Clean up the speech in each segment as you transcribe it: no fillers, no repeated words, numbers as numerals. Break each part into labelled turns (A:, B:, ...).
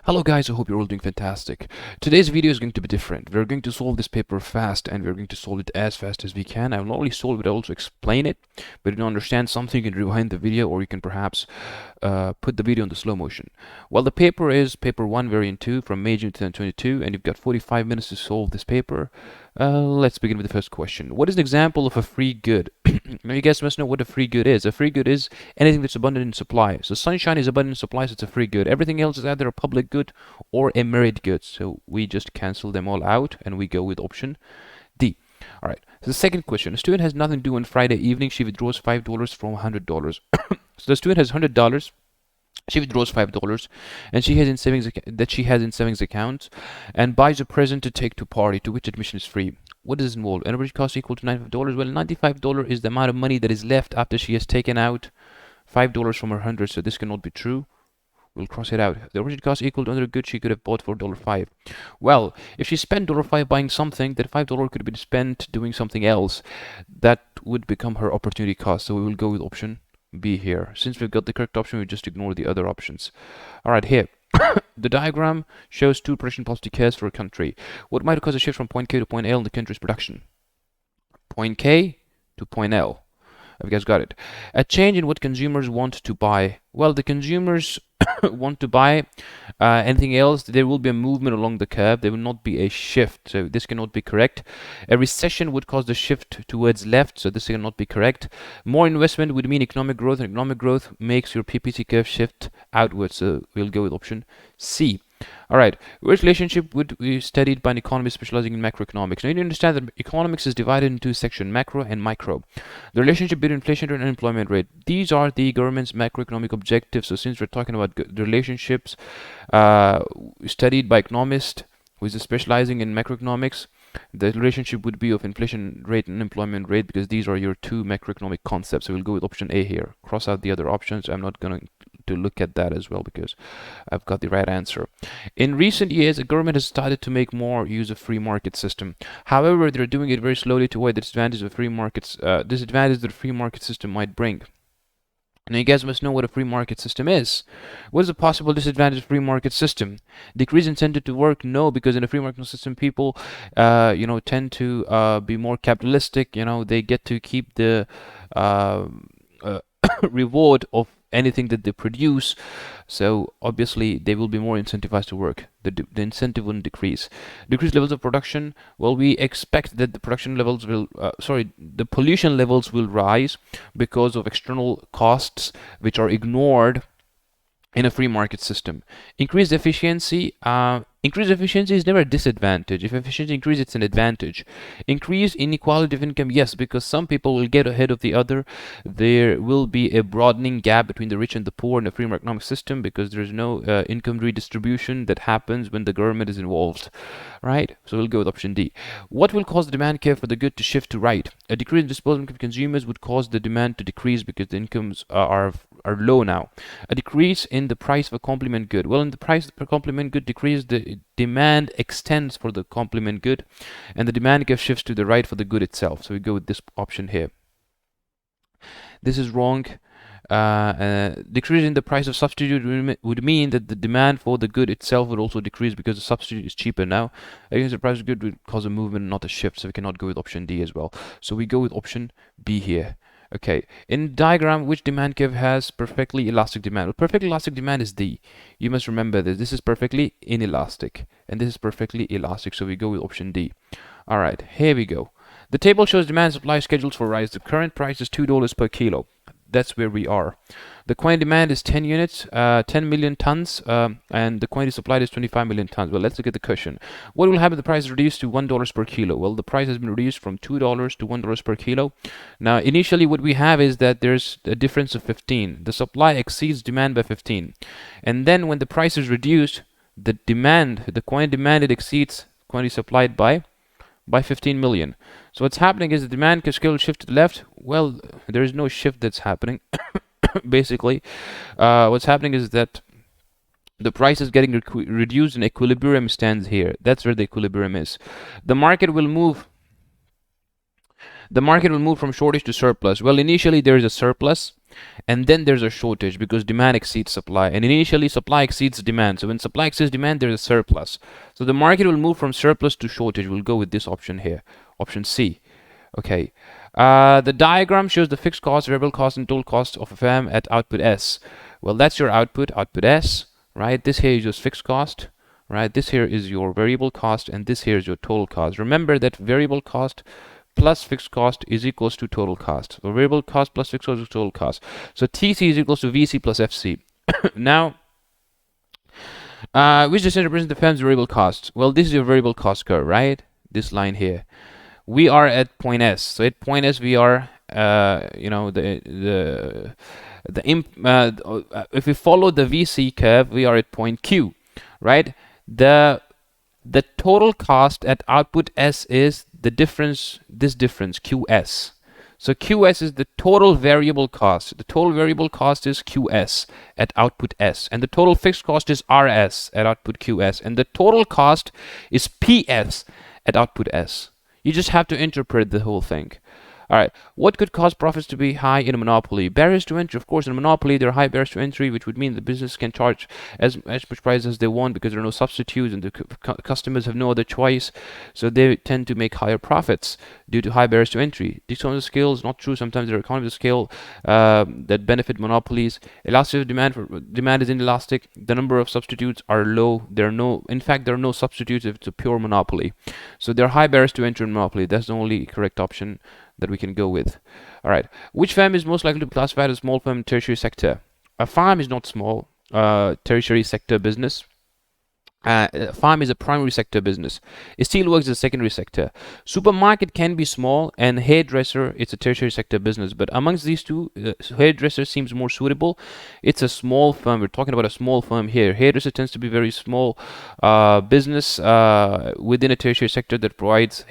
A: Hello guys, I hope you're all doing fantastic. Today's video is going to be different. We're going to solve this paper fast and we're going to solve it as fast as we can. I will not only solve it, I'll also explain it. But if you don't understand something, you can rewind the video or you can perhaps put the video into slow motion. Well, the paper is paper 1 variant 2 from May, June 2022 and you've got 45 minutes to solve this paper. Let's begin with the first question. What is an example of a free good? Now you guys must know what a free good is. A free good is anything that's abundant in supply. So sunshine is abundant in supply, so it's a free good. Everything else is either a public good or a merit good. So we just cancel them all out and we go with option D. All right. So the second question. A student has nothing to do on Friday evening. She withdraws $5 from $100. So the student has $100. She withdraws $5 and she has in savings account and buys a present to take to party to which admission is free. What does this involve? An average cost equal to $95. Well, $95 is the amount of money that is left after she has taken out $5 from her 100, so this cannot be true. We'll cross it out. The origin cost equal to another good she could have bought for $5. Well, if she spent $5 buying something, that $5 could have been spent doing something else. That would become her opportunity cost. So we will go with option B here. Since we've got the correct option, we just ignore the other options. All right, here. The diagram shows two production policy curves for a country. What might cause a shift from point K to point L in the country's production? Point K to point L. Have you guys got it? A change in what consumers want to buy. Well, the consumers want to buy anything else, there will be a movement along the curve. There will not be a shift, so this cannot be correct. A recession would cause the shift towards left, so this cannot be correct. More investment would mean economic growth, and economic growth makes your PPT curve shift outwards, so we'll go with option C. All right, which relationship would be studied by an economist specializing in macroeconomics? Now you need to understand that economics is divided into sections, macro and micro. The relationship between inflation rate and unemployment rate. These are the government's macroeconomic objectives. So since we're talking about the relationships studied by economists who is specializing in macroeconomics, the relationship would be of inflation rate and unemployment rate because these are your two macroeconomic concepts. So we'll go with option A here. Cross out the other options. I'm not going to look at that as well because I've got the right answer. In recent years, the government has started to make more use of free market system. However, they're doing it very slowly to avoid the disadvantage of free markets, disadvantage that a free market system might bring. Now you guys must know what a free market system is. What is the possible disadvantage of free market system? Decrease incentive to work? No, because in a free market system, people, tend to be more capitalistic. They get to keep the reward of anything that they produce, so obviously they will be more incentivized to work. The incentive wouldn't decrease. Decreased levels of production. Well, we expect that the production levels will the pollution levels will rise because of external costs which are ignored in a free market system. Increased efficiency. Increased efficiency is never a disadvantage. If efficiency increases, it's an advantage. Increased inequality of income, yes, because some people will get ahead of the other. There will be a broadening gap between the rich and the poor in a free economic system because there's no income redistribution that happens when the government is involved, right? So we'll go with option D. What will cause the demand curve for the good to shift to right? A decrease in disposable income of consumers would cause the demand to decrease because the incomes are low now. A decrease in the price of a complement good. Well, in the price of a complement good decrease, the demand extends for the complement good and the demand curve shifts to the right for the good itself. So we go with this option here. This is wrong. Decrease in the price of substitute would mean that the demand for the good itself would also decrease because the substitute is cheaper now. Against the price of good would cause a movement, not a shift, so we cannot go with option D as well. So we go with option B here. Okay, in diagram, which demand curve has perfectly elastic demand? Well, perfectly elastic demand is D. You must remember this. This is perfectly inelastic, and this is perfectly elastic, so we go with option D. All right, here we go. The table shows demand and supply schedules for rice. The current price is $2 per kilo. That's where we are. The quantity demand is 10 units, 10 million tons, and the quantity supplied is 25 million tons. Well, let's look at the question. What will happen if the price is reduced to $1 per kilo? Well, the price has been reduced from $2 to $1 per kilo. Now, initially what we have is that there's a difference of 15. The supply exceeds demand by 15. And then when the price is reduced, the quantity demanded exceeds quantity supplied by 15 million. So what's happening is the demand scale shift to the left. Well, there is no shift that's happening. Basically, what's happening is that the price is getting reduced and equilibrium stands here. That's where the equilibrium is. The market will move. The market will move from shortage to surplus. Well, initially there is a surplus, and then there's a shortage because demand exceeds supply, and initially supply exceeds demand. So when supply exceeds demand, there's a surplus. So the market will move from surplus to shortage. We'll go with this option here, option C. Okay. The diagram shows the fixed cost, variable cost, and total cost of a firm at output S. Well, that's your output S, right? This here is your fixed cost, right? This here is your variable cost, and this here is your total cost. Remember that variable cost plus fixed cost is equals to total cost. So variable cost plus fixed cost is total cost. So TC is equals to VC plus FC. Now, which distance represents the firm's variable cost? Well, this is your variable cost curve, right? This line here. We are at point S. So at point S, we are, if we follow the VC curve, we are at point Q, right? The total cost at output S is the difference, this difference, QS. So QS is the total variable cost. The total variable cost is QS at output S. And the total fixed cost is RS at output QS. And the total cost is PS at output S. You just have to interpret the whole thing. All right, what could cause profits to be high in a monopoly? Barriers to entry, of course. In a monopoly, there are high barriers to entry, which would mean the business can charge as much price as they want because there are no substitutes and the customers have no other choice. So they tend to make higher profits due to high barriers to entry. Economies of scale is not true. Sometimes there are economies of scale that benefit monopolies. Elasticity of demand is inelastic. The number of substitutes are low. In fact, there are no substitutes if it's a pure monopoly. So there are high barriers to entry in monopoly. That's the only correct option that we can go with. All right, which firm is most likely to be classified as small firm in tertiary sector? A farm is not small, tertiary sector business. A farm is a primary sector business. A steelworks is a secondary sector. Supermarket can be small, and hairdresser, it's a tertiary sector business. But amongst these two, hairdresser seems more suitable. It's a small firm. We're talking about a small firm here. Hairdresser tends to be very small business within a tertiary sector that provides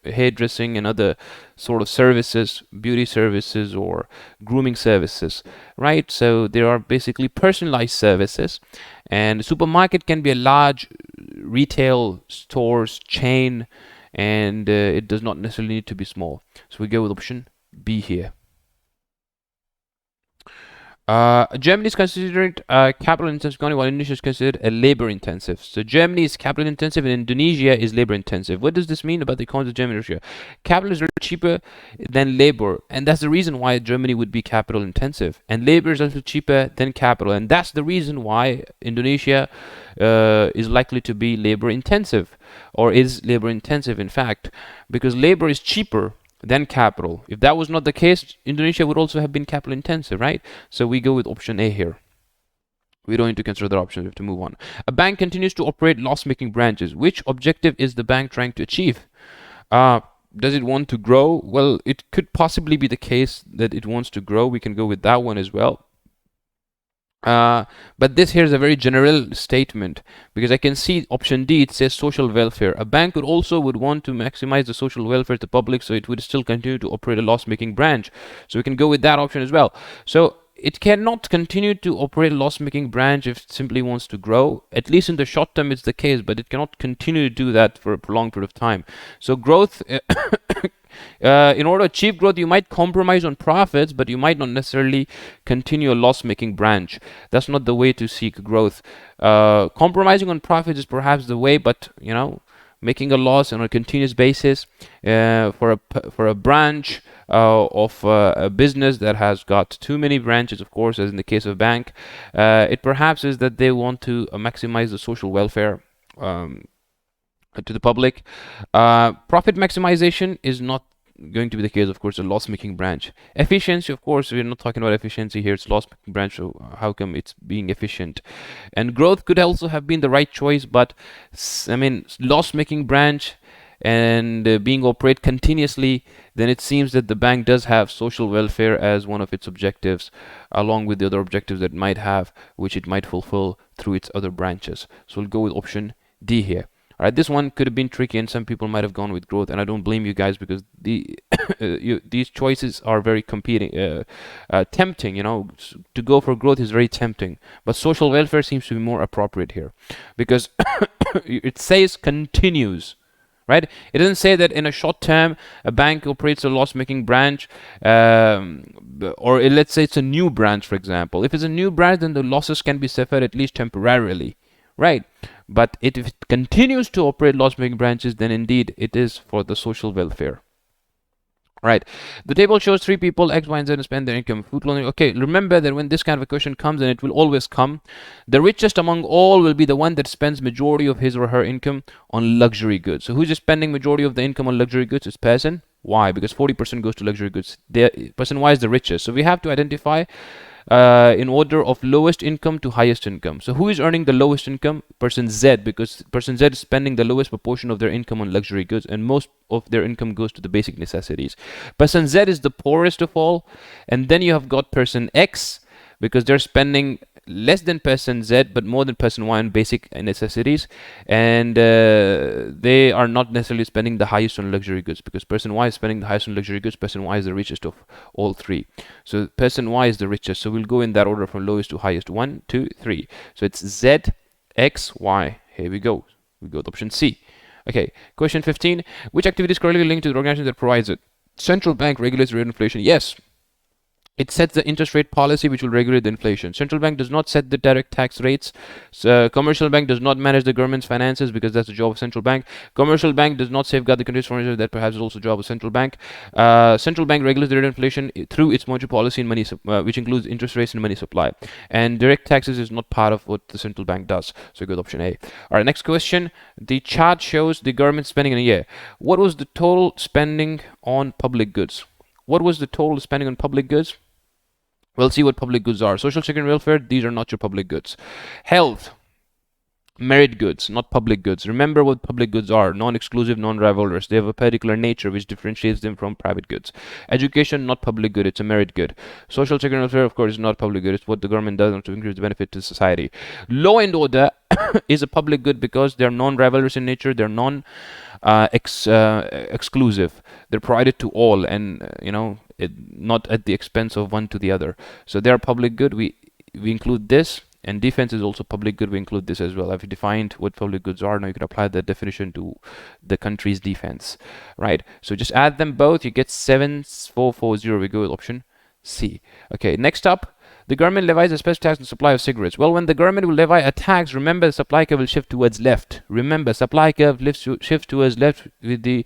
A: hairdressing and other sort of services, beauty services or grooming services, right? So there are basically personalized services, and supermarket can be a large retail stores chain, and it does not necessarily need to be small. So we go with option B here. Germany is considered capital intensive economy, while Indonesia is considered a labor intensive. So Germany is capital intensive and Indonesia is labor intensive. What does this mean about the economies of Germany and Russia? Capital is really cheaper than labor, and that's the reason why Germany would be capital intensive, and labor is also cheaper than capital, and that's the reason why Indonesia is likely to be labor intensive, or is labor intensive in fact, because labor is cheaper than capital. If that was not the case, Indonesia would also have been capital intensive, right? So we go with option A here. We don't need to consider the options. We have to move on. A bank continues to operate loss-making branches. Which objective is the bank trying to achieve? Does it want to grow? Well, it could possibly be the case that it wants to grow. We can go with that one as well. But this here is a very general statement, because I can see option D, it says social welfare. A bank would want to maximize the social welfare of the public, so it would still continue to operate a loss-making branch. So we can go with that option as well. So it cannot continue to operate a loss-making branch if it simply wants to grow. At least in the short term it's the case, but it cannot continue to do that for a prolonged period of time. So growth in order to achieve growth, you might compromise on profits, but you might not necessarily continue a loss-making branch. That's not the way to seek growth. Compromising on profits is perhaps the way, but making a loss on a continuous basis for a branch of a business that has got too many branches, of course, as in the case of bank, it perhaps is that they want to maximize the social welfare to the public. Profit maximization is not going to be the case, of course, a loss-making branch. Efficiency, of course, we're not talking about efficiency here. It's loss-making branch, so how come it's being efficient? And growth could also have been the right choice, but I mean, loss-making branch and being operate continuously, then it seems that the bank does have social welfare as one of its objectives, along with the other objectives that it might have, which it might fulfill through its other branches. So we'll go with option D here. All right, this one could have been tricky, and some people might have gone with growth, and I don't blame you guys, because these choices are very competing, tempting. To go for growth is very tempting, but social welfare seems to be more appropriate here, because it says continues. right? It doesn't say that in a short term a bank operates a loss-making branch, or let's say it's a new branch, for example. If it's a new branch, then the losses can be suffered at least temporarily, right? But if it continues to operate loss-making branches, then indeed it is for the social welfare. Right. The table shows three people, X, Y, and Z, spend their income. Food, clothing. Okay, remember that when this kind of a question comes, and it will always come, the richest among all will be the one that spends majority of his or her income on luxury goods. So who's spending majority of the income on luxury goods? It's person Y, because 40% goes to luxury goods. Person Y is the richest. So we have to identify in order of lowest income to highest income. So who is earning the lowest income? Person Z, because person Z is spending the lowest proportion of their income on luxury goods, and most of their income goes to the basic necessities. Person Z is the poorest of all, and then you have got person X, because they're spending less than person Z but more than person Y on basic necessities, and they are not necessarily spending the highest on luxury goods, because person Y is spending the highest on luxury goods. Person Y is the richest of all three, so person Y is the richest. So we'll go in that order from lowest to highest. 1, 2, 3. So it's Z, X, Y. Here we go with option C. Okay, question 15. Which activity is currently linked to the organization that provides it? Central bank regulates the rate of inflation. Yes, it sets the interest rate policy which will regulate the inflation. Central bank does not set the direct tax rates. So commercial bank does not manage the government's finances, because that's the job of central bank. Commercial bank does not safeguard the country's foreign reserve. That perhaps is also the job of central bank. Central bank regulates the rate of inflation through its monetary policy and money, which includes interest rates and money supply. And direct taxes is not part of what the central bank does. So go with option A. All right, next question. The chart shows the government spending in a year. What was the total spending on public goods? What was the total spending on public goods? We'll see what public goods are. Social security and welfare, these are not your public goods. Health, merit goods, not public goods. Remember what public goods are: non-exclusive, non-rivalrous. They have a particular nature which differentiates them from private goods. Education, not public good, it's a merit good. Social security and welfare, of course, is not public good. It's what the government does to increase the benefit to society. Law and order is a public good because they're non-rivalrous in nature. They're exclusive. They're provided to all, and not at the expense of one to the other. So they are public good. We include this. And defense is also public good. We include this as well. I've defined what public goods are. Now you can apply that definition to the country's defense, right? So just add them both. You get 7440. We go with option C. Okay, next up. The government levies a special tax on supply of cigarettes. Well, when the government will levy a tax, remember the supply curve will shift towards left. Remember, supply curve shift towards left with the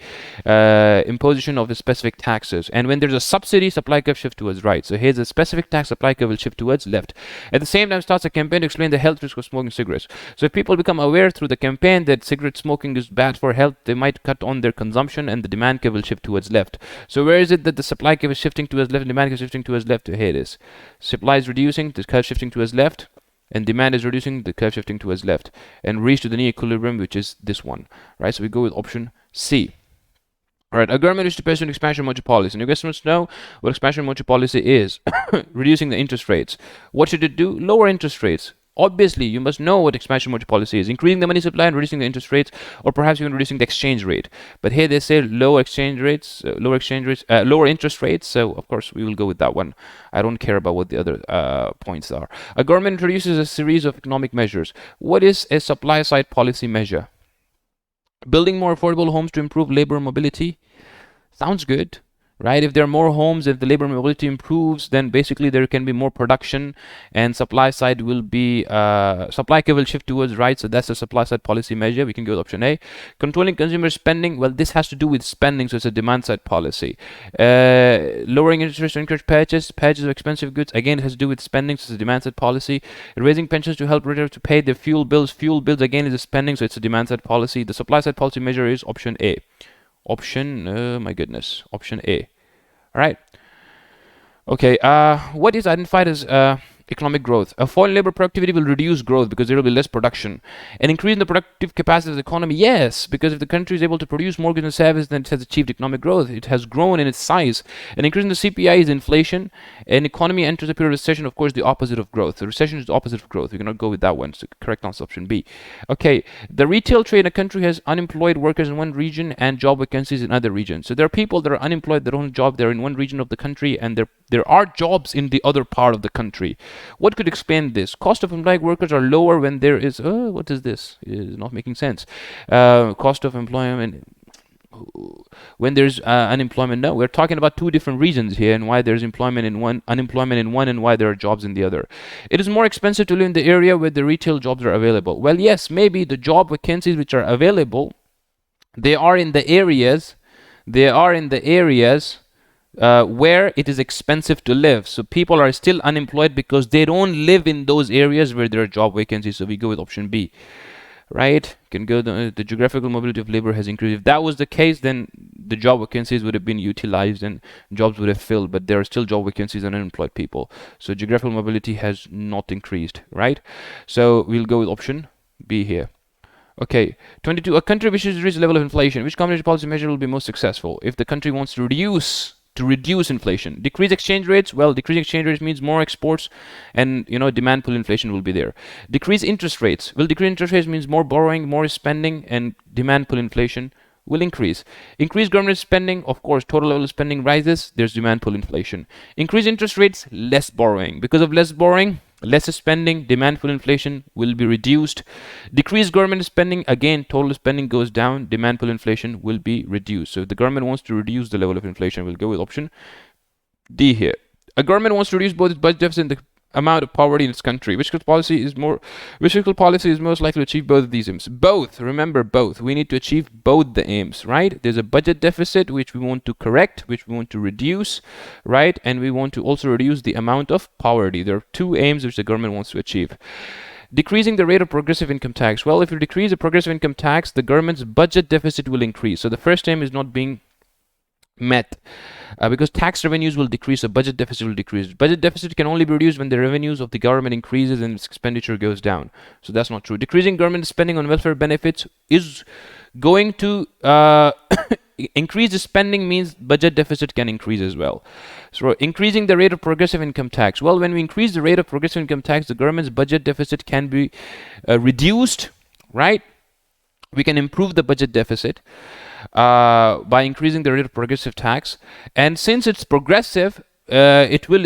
A: imposition of the specific taxes. And when there's a subsidy, supply curve shift towards right. So here's a specific tax, supply curve will shift towards left. At the same time, starts a campaign to explain the health risk of smoking cigarettes. So if people become aware through the campaign that cigarette smoking is bad for health, they might cut on their consumption, and the demand curve will shift towards left. So where is it that the supply curve is shifting towards left and demand curve is shifting towards left? Here it is. Supply is reducing, the curve shifting towards left, and demand is reducing, the curve shifting towards left, and reach to the near equilibrium, which is this one, right? So we go with option C. All right, a government wishes to pursue an expansion monetary policy. And you guys must know what expansion monetary policy is. Reducing the interest rates. What should it do? Lower interest rates. Obviously, you must know what expansion monetary policy is: increasing the money supply and reducing the interest rates, or perhaps even reducing the exchange rate. But here they say lower exchange rates, lower interest rates. So of course we will go with that one. I don't care about what the other points are. A government introduces a series of economic measures. What is a supply side policy measure? Building more affordable homes to improve labor mobility. Sounds good, right? If there are more homes, if the labor mobility improves, then basically there can be more production, and supply side will be supply curve will shift towards right. So that's a supply side policy measure. We can go with option A. Controlling consumer spending. Well, this has to do with spending, so it's a demand side policy. Lowering interest rates to encourage purchase of expensive goods. Again, it has to do with spending, so it's a demand side policy. Raising pensions to help retirees to pay their fuel bills. Fuel bills again is a spending, so it's a demand side policy. The supply side policy measure is option A. Option A. All right. Okay. What is identified as economic growth? A fall in labor productivity will reduce growth because there will be less production. An increase in the productive capacity of the economy, yes, because if the country is able to produce more goods and services, then it has achieved economic growth. It has grown in its size. An increase in the CPI is inflation. An economy enters a period of recession, of course, the opposite of growth. The recession is the opposite of growth. We cannot go with that one. So correct answer option B. Okay. The retail trade in a country has unemployed workers in one region and job vacancies in other regions. So there are people that are unemployed, they don't have a job, they're in one region of the country, and there are jobs in the other part of the country. What could explain this? Cost of employing workers are lower when there is what is this? It is not making sense. Cost of employment. when there's unemployment? No, we're talking about two different reasons here, and why there's unemployment in one, and why there are jobs in the other. It is more expensive to live in the area where the retail jobs are available. Well, yes, maybe the job vacancies which are available, they are in the areas where it is expensive to live. So people are still unemployed because they don't live in those areas where there are job vacancies. So we go with option B. Right? Can go the geographical mobility of labor has increased. If that was the case, then the job vacancies would have been utilized and jobs would have filled, but there are still job vacancies and unemployed people. So geographical mobility has not increased, right? So we'll go with option B here. Okay, 22. A country wishes to reduce the level of inflation. Which combination policy measure will be most successful? If the country wants to reduce inflation. Decrease exchange rates. Well, decreasing exchange rates means more exports, and demand pull inflation will be there. Decrease interest rates. Well, decrease interest rates means more borrowing, more spending, and demand pull inflation will increase. Increase government spending. Of course, total level of spending rises. There's demand pull inflation. Increase interest rates. Less borrowing. Because of less borrowing, less spending, demand pull inflation will be reduced. Decrease government spending, again total spending goes down, demand pull inflation will be reduced. So if the government wants to reduce the level of inflation, we'll go with option D here. A government wants to reduce both its budget deficit and the amount of poverty in its country. Which fiscal policy is most likely to achieve both of these aims? Both. Remember, both. We need to achieve both the aims, right? There's a budget deficit which we want to correct, which we want to reduce, right? And we want to also reduce the amount of poverty. There are two aims which the government wants to achieve. Decreasing the rate of progressive income tax. Well, if you decrease the progressive income tax, the government's budget deficit will increase. So the first aim is not being met. Because tax revenues will decrease, so budget deficit will decrease. Budget deficit can only be reduced when the revenues of the government increases and its expenditure goes down. So that's not true. Decreasing government spending on welfare benefits is going to increase the spending, means budget deficit can increase as well. So increasing the rate of progressive income tax. Well, when we increase the rate of progressive income tax, the government's budget deficit can be reduced, right? We can improve the budget deficit by increasing the rate of progressive tax, and since it's progressive, it will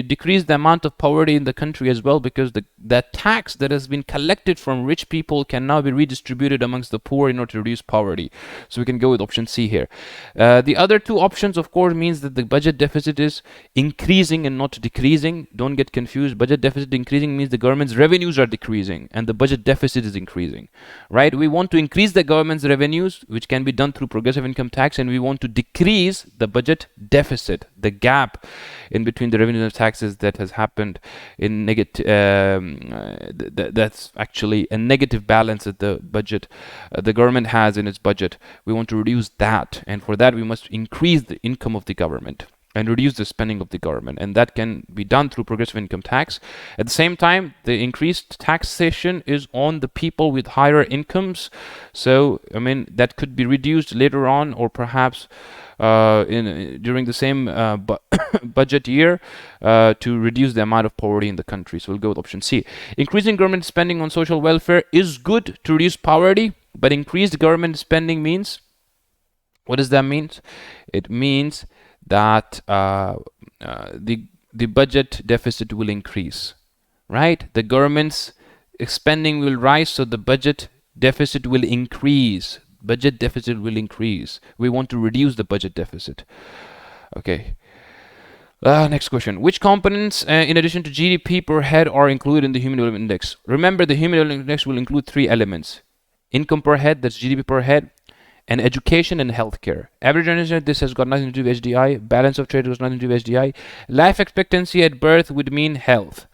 A: decrease the amount of poverty in the country as well, because that tax that has been collected from rich people can now be redistributed amongst the poor in order to reduce poverty. So we can go with option C here. The other two options, of course, means that the budget deficit is increasing and not decreasing. Don't get confused. Budget deficit increasing means the government's revenues are decreasing and the budget deficit is increasing, right? We want to increase the government's revenues, which can be done through progressive income tax, and we want to decrease the budget deficit, the gap in between the revenues and taxes that has happened in negative. That's actually a negative balance that the budget, the government has in its budget. We want to reduce that, and for that we must increase the income of the government and reduce the spending of the government, and that can be done through progressive income tax. At the same time, the increased taxation is on the people with higher incomes, so I mean that could be reduced later on, or perhaps during the same budget year, to reduce the amount of poverty in the country. So we'll go with option C. Increasing government spending on social welfare is good to reduce poverty, but increased government spending means, what does that mean? It means that the budget deficit will increase, right? The government's spending will rise, so the budget deficit will increase. Budget deficit will increase. We want to reduce the budget deficit. Okay. Next question. Which components, in addition to GDP per head, are included in the Human Development Index? Remember, the Human Development Index will include three elements: income per head, that's GDP per head, and education and healthcare. Average earnings, this has got nothing to do with HDI. Balance of trade has nothing to do with HDI. Life expectancy at birth would mean health,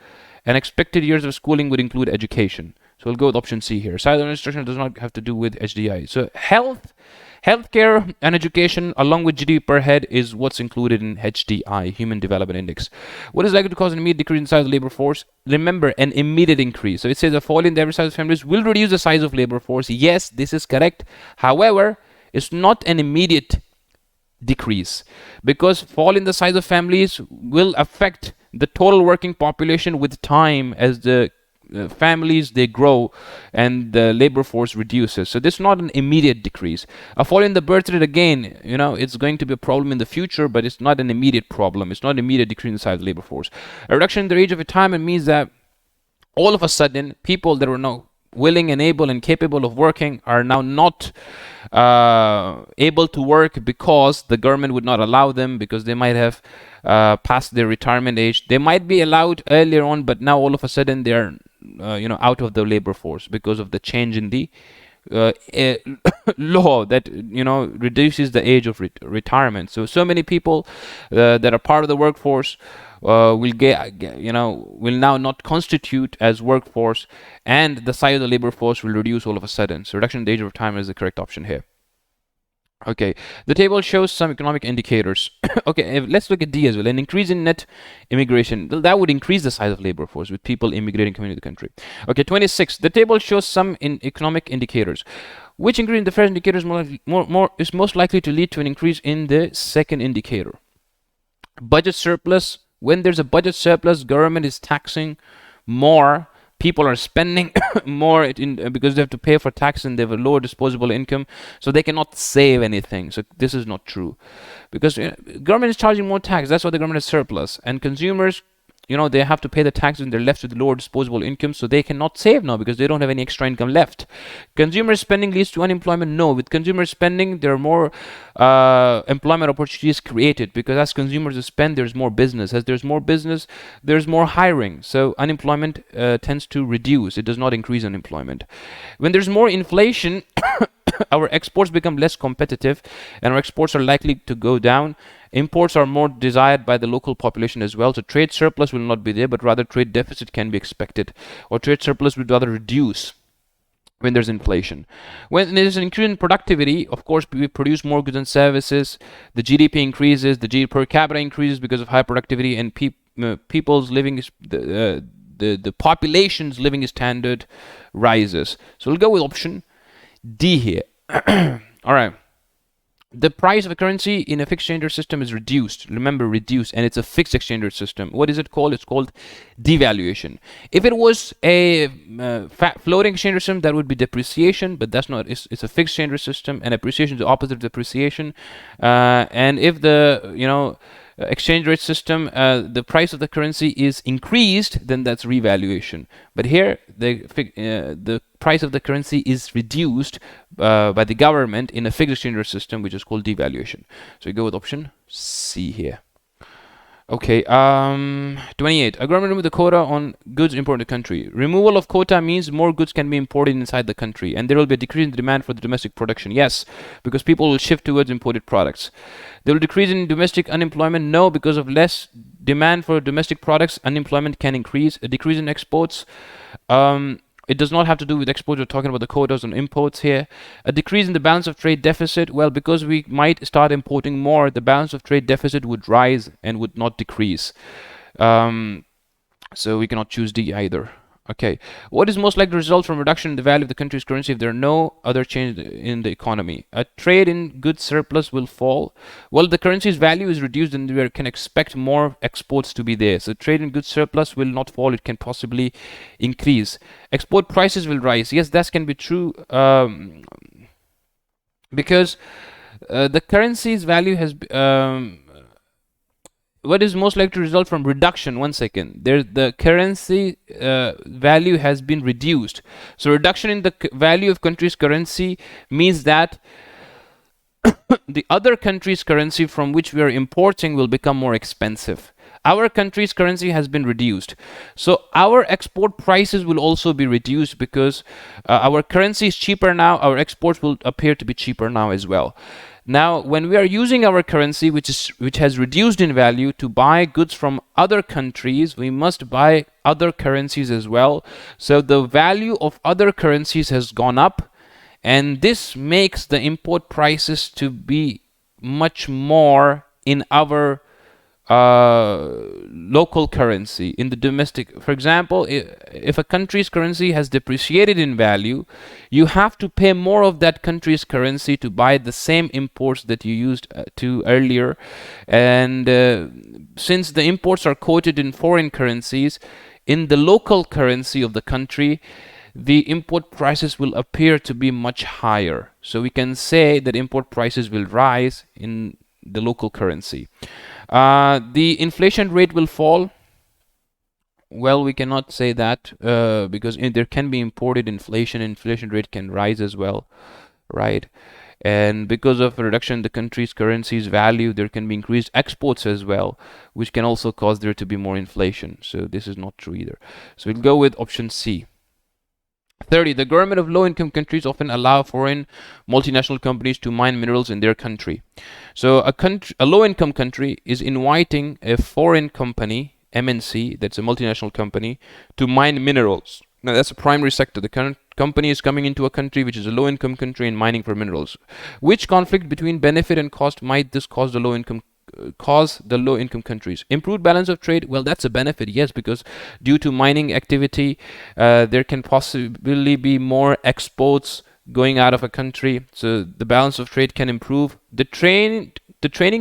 A: and expected years of schooling would include education. So we'll go with option C here. Size of instruction does not have to do with HDI. So healthcare and education, along with GDP per head, is what's included in HDI, Human Development Index. What is likely to cause an immediate decrease in size of the labor force? Remember, an immediate increase. So it says a fall in the average size of families will reduce the size of labor force. Yes, this is correct. However, it's not an immediate decrease, because fall in the size of families will affect the total working population with time as the families they grow and the labor force reduces. So this is not an immediate decrease. A fall in the birth rate, again, it's going to be a problem in the future, but it's not an immediate problem. It's not an immediate decrease in the size of the labor force. A reduction in the age of retirement means that all of a sudden people that were now willing and able and capable of working are now not able to work because the government would not allow them, because they might have past their retirement age. They might be allowed earlier on, but now all of a sudden they're out of the labor force because of the change in the law that reduces the age of retirement. So many people that are part of the workforce will will now not constitute as workforce, and the size of the labor force will reduce all of a sudden. So reduction in the age of retirement is the correct option here. Okay, the table shows some economic indicators. Okay, let's look at D as well. An increase in net immigration, that would increase the size of labor force with people immigrating coming to the country. Okay, 26. The table shows some economic indicators. Which increase in the first indicator is most likely to lead to an increase in the second indicator? Budget surplus. When there's a budget surplus, government is taxing more. People are spending more because they have to pay for tax and they have a lower disposable income, so they cannot save anything. So this is not true, because government is charging more tax. That's why the government has surplus, and consumers, they have to pay the taxes and they're left with lower disposable income, so they cannot save now because they don't have any extra income left. Consumer spending leads to unemployment. No, with consumer spending, there are more employment opportunities created, because as consumers spend, there's more business. As there's more business, there's more hiring. So unemployment tends to reduce. It does not increase unemployment. When there's more inflation, our exports become less competitive and our exports are likely to go down. Imports are more desired by the local population as well. So trade surplus will not be there, but rather trade deficit can be expected, or trade surplus would rather reduce when there's inflation. When there's an increase in productivity, of course, we produce more goods and services, the GDP increases, the GDP per capita increases because of high productivity, and people's living, the population's living standard rises. So we'll go with option D here. All right. The price of a currency in a fixed exchange rate system is reduced. Remember, reduced, and it's a fixed exchange rate system. What is it called? It's called devaluation. If it was a floating exchange rate system, that would be depreciation, but that's not. It's a fixed exchange rate system, and appreciation is the opposite of depreciation. And if the exchange rate system, the price of the currency is increased, then that's revaluation. But here, the price of the currency is reduced by the government in a fixed exchange rate system, which is called devaluation. So we go with option C here. Okay, 28. A government removed the quota on goods imported to the country. Removal of quota means more goods can be imported inside the country, and there will be a decrease in the demand for the domestic production. Yes, because people will shift towards imported products. There will decrease in domestic unemployment. No, because of less demand for domestic products, unemployment can increase. A decrease in exports. It does not have to do with exports. We're talking about the quotas on imports here. A decrease in the balance of trade deficit. Well, because we might start importing more, the balance of trade deficit would rise and would not decrease. So we cannot choose D either. Okay. What is most likely to result from reduction in the value of the country's currency if there are no other change in the economy? A trade in goods surplus will fall. Well, the currency's value is reduced and we can expect more exports to be there. So trade in goods surplus will not fall. It can possibly increase. Export prices will rise. Yes, that can be true, because the currency's value has what is most likely to result from reduction? One second. The currency value has been reduced. So reduction in the value of country's currency means that the other country's currency from which we are importing will become more expensive. Our country's currency has been reduced. So our export prices will also be reduced because our currency is cheaper now. Our exports will appear to be cheaper now as well. Now, when we are using our currency, which has reduced in value, to buy goods from other countries, we must buy other currencies as well. So the value of other currencies has gone up, and this makes the import prices to be much more in our local currency, in the domestic. For example, if a country's currency has depreciated in value, you have to pay more of that country's currency to buy the same imports that you used to earlier. And since the imports are quoted in foreign currencies, in the local currency of the country, the import prices will appear to be much higher. So we can say that import prices will rise in the local currency. The inflation rate will fall. Well, we cannot say that because there can be imported inflation. Inflation rate can rise as well, right? And because of a reduction in the country's currency's value, there can be increased exports as well, which can also cause there to be more inflation. So this is not true either. So we'll go with option C. 30. The government of low-income countries often allow foreign multinational companies to mine minerals in their country. So a low-income country is inviting a foreign company, MNC, that's a multinational company, to mine minerals. Now that's a primary sector. The current company is coming into a country which is a low-income country and mining for minerals. Which conflict between benefit and cost might this cause the low-income countries? Improved balance of trade, well, that's a benefit, yes, because due to mining activity, there can possibly be more exports going out of a country, so the balance of trade can improve. The training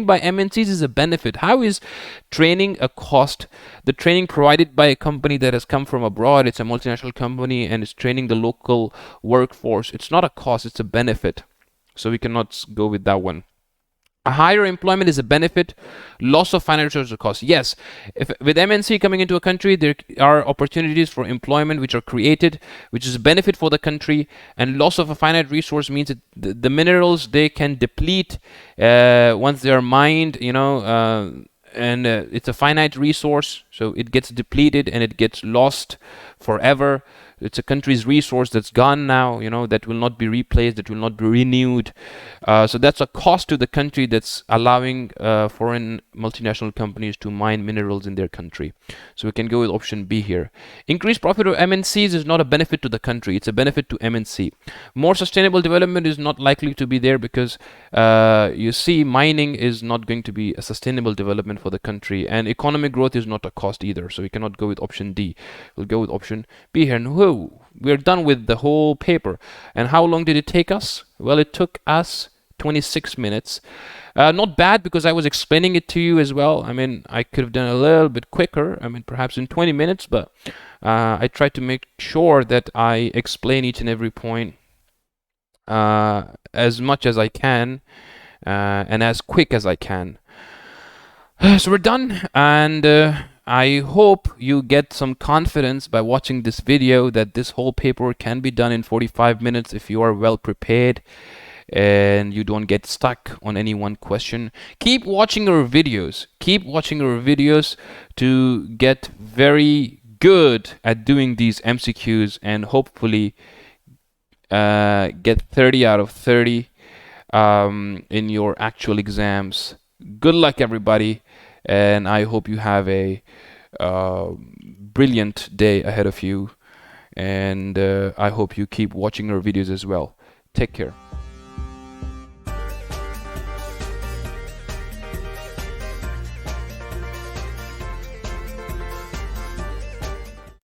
A: by MNCs is a benefit. How is training a cost? The training provided by a company that has come from abroad, it's a multinational company and it's training the local workforce. It's not a cost, it's a benefit. So we cannot go with that one. A higher employment is a benefit. Loss of financial resources cost. Yes, if with MNC coming into a country, there are opportunities for employment which are created, which is a benefit for the country. And loss of a finite resource means that the minerals, they can deplete once they are mined. And it's a finite resource, so it gets depleted and it gets lost forever. It's a country's resource that's gone now, that will not be replaced, that will not be renewed. So that's a cost to the country that's allowing foreign multinational companies to mine minerals in their country. So we can go with option B here. Increased profit of MNCs is not a benefit to the country, it's a benefit to MNC. More sustainable development is not likely to be there because you see, mining is not going to be a sustainable development for the country, and economic growth is not a cost either. So we cannot go with option D. We'll go with option B here. And we're done with the whole paper. And how long did it take us? Well, it took us 26 minutes. Not bad, because I was explaining it to you as well. I mean, I could have done a little bit quicker. I mean, perhaps in 20 minutes, but I tried to make sure that I explain each and every point as much as I can and as quick as I can. So we're done, and I hope you get some confidence by watching this video that this whole paper can be done in 45 minutes if you are well prepared and you don't get stuck on any one question. Keep watching our videos. Keep watching our videos to get very good at doing these MCQs and hopefully get 30 out of 30 in your actual exams. Good luck, everybody, and I hope you have a brilliant day ahead of you, and I hope you keep watching our videos as well. Take care.